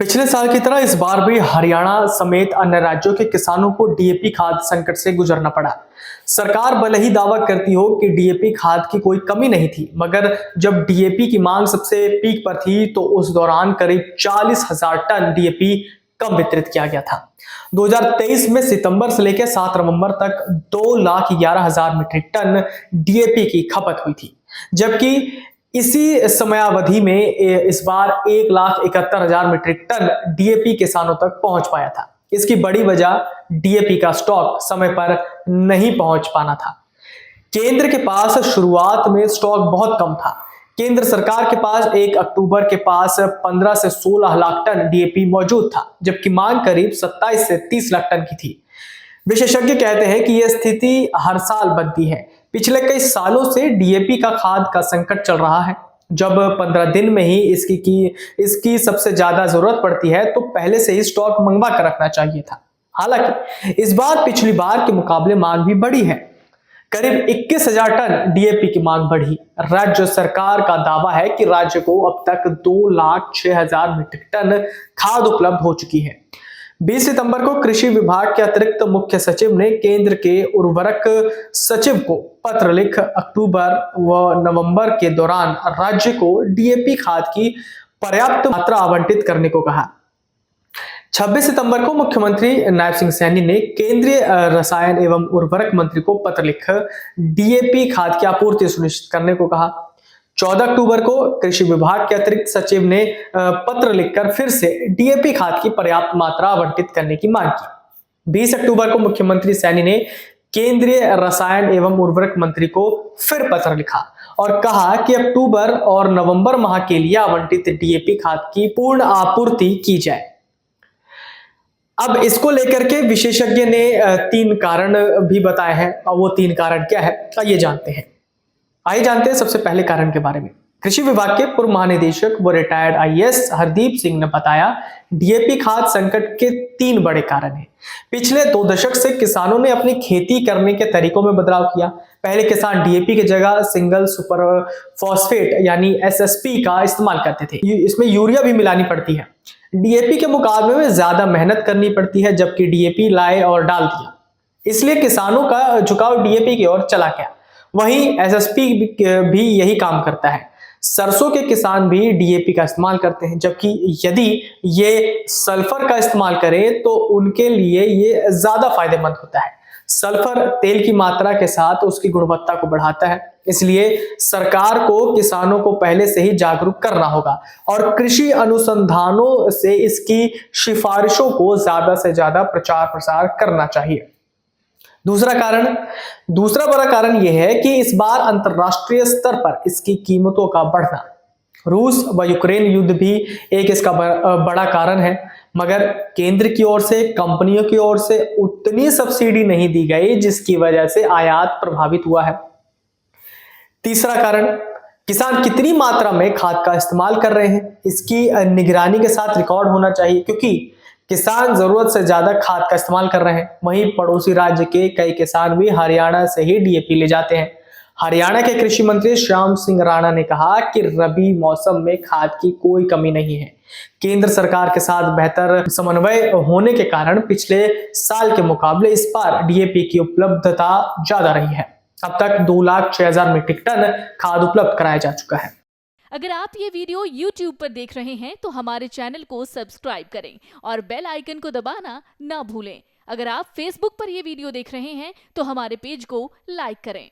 पिछले साल की तरह इस बार भी हरियाणा समेत अन्य राज्यों के किसानों को डीएपी खाद संकट से गुजरना पड़ा। सरकार भले ही दावा करती हो कि डीएपी खाद की कोई कमी नहीं थी, मगर जब डीएपी की मांग सबसे पीक पर थी तो उस दौरान करीब 40,000 टन डीएपी कम वितरित किया गया था। 2023 में सितंबर से लेकर 7 नवंबर तक 2,11,000 मीट्रिक टन डीएपी की खपत हुई थी, जबकि इसी समयावधि में इस बार 1,71,000 मीट्रिक टन डीएपी किसानों तक पहुंच पाया था। इसकी बड़ी वजह डीएपी का स्टॉक समय पर नहीं पहुंच पाना था। केंद्र के पास शुरुआत में स्टॉक बहुत कम था। केंद्र सरकार के पास 1 अक्टूबर के पास 15 से 16 लाख टन डीएपी मौजूद था, जबकि मांग करीब 27 से 30 लाख टन की थी। विशेषज्ञ कहते हैं कि यह स्थिति हर साल बनती है। पिछले कई सालों से डीएपी का खाद का संकट चल रहा है। जब 15 दिन में ही इसकी सबसे ज्यादा जरूरत पड़ती है तो पहले से ही स्टॉक मंगवा कर रखना चाहिए था। हालांकि इस बार पिछली बार के मुकाबले मांग भी बढ़ी है। करीब 21,000 टन डीएपी की मांग बढ़ी। राज्य सरकार का दावा है कि राज्य को अब तक 2,06,000 मीट्रिक टन खाद उपलब्ध हो चुकी है। 20 सितंबर को कृषि विभाग के अतिरिक्त मुख्य सचिव ने केंद्र के उर्वरक सचिव को पत्र लिख अक्टूबर व नवंबर के दौरान राज्य को डीएपी खाद की पर्याप्त मात्रा आवंटित करने को कहा। 26 सितंबर को मुख्यमंत्री नायब सिंह सैनी ने केंद्रीय रसायन एवं उर्वरक मंत्री को पत्र लिख डीएपी खाद की आपूर्ति सुनिश्चित करने को कहा। 14 अक्टूबर को कृषि विभाग के अतिरिक्त सचिव ने पत्र लिखकर फिर से डीएपी खाद की पर्याप्त मात्रा आवंटित करने की मांग की। 20 अक्टूबर को मुख्यमंत्री सैनी ने केंद्रीय रसायन एवं उर्वरक मंत्री को फिर पत्र लिखा और कहा कि अक्टूबर और नवंबर माह के लिए आवंटित डीएपी खाद की पूर्ण आपूर्ति की जाए। अब इसको लेकर के विशेषज्ञ ने 3 कारण भी बताए हैं, और वो 3 कारण क्या है आइए जानते हैं सबसे पहले कारण के बारे में। कृषि विभाग के पूर्व महानिदेशक व रिटायर्ड आईएएस हरदीप सिंह ने बताया, डीएपी खाद संकट के 3 बड़े कारण हैं। पिछले 2 दशक से किसानों ने अपनी खेती करने के तरीकों में बदलाव किया। पहले किसान डीएपी की जगह सिंगल सुपर फॉस्फेट यानी एसएसपी का इस्तेमाल करते थे। इसमें यूरिया भी मिलानी पड़ती है। डीएपी के मुकाबले में ज्यादा मेहनत करनी पड़ती है, जबकि डीएपी लाए और डाल दिया, इसलिए किसानों का झुकाव डीएपी की ओर चला गया। वहीं एसएसपी भी यही काम करता है। सरसों के किसान भी डीएपी का इस्तेमाल करते हैं, जबकि यदि ये सल्फर का इस्तेमाल करें तो उनके लिए ये ज्यादा फायदेमंद होता है। सल्फर तेल की मात्रा के साथ उसकी गुणवत्ता को बढ़ाता है, इसलिए सरकार को किसानों को पहले से ही जागरूक करना होगा और कृषि अनुसंधानों से इसकी सिफारिशों को ज्यादा से ज्यादा प्रचार प्रसार करना चाहिए। दूसरा बड़ा कारण यह है कि इस बार अंतरराष्ट्रीय स्तर पर इसकी कीमतों का बढ़ना। रूस व यूक्रेन युद्ध भी एक इसका बड़ा कारण है, मगर केंद्र की ओर से कंपनियों की ओर से उतनी सब्सिडी नहीं दी गई, जिसकी वजह से आयात प्रभावित हुआ है। तीसरा कारण, किसान कितनी मात्रा में खाद का इस्तेमाल कर रहे हैं, इसकी निगरानी के साथ रिकॉर्ड होना चाहिए, क्योंकि किसान जरूरत से ज्यादा खाद का इस्तेमाल कर रहे हैं। वहीं पड़ोसी राज्य के कई किसान भी हरियाणा से ही डीएपी ले जाते हैं। हरियाणा के कृषि मंत्री श्याम सिंह राणा ने कहा कि रबी मौसम में खाद की कोई कमी नहीं है। केंद्र सरकार के साथ बेहतर समन्वय होने के कारण पिछले साल के मुकाबले इस बार डीएपी की उपलब्धता ज्यादा रही है। अब तक 2,06,000 मीट्रिक टन खाद उपलब्ध कराया जा चुका है। अगर आप ये वीडियो YouTube पर देख रहे हैं तो हमारे चैनल को सब्सक्राइब करें और बेल आइकन को दबाना ना भूलें। अगर आप Facebook पर ये वीडियो देख रहे हैं तो हमारे पेज को लाइक करें।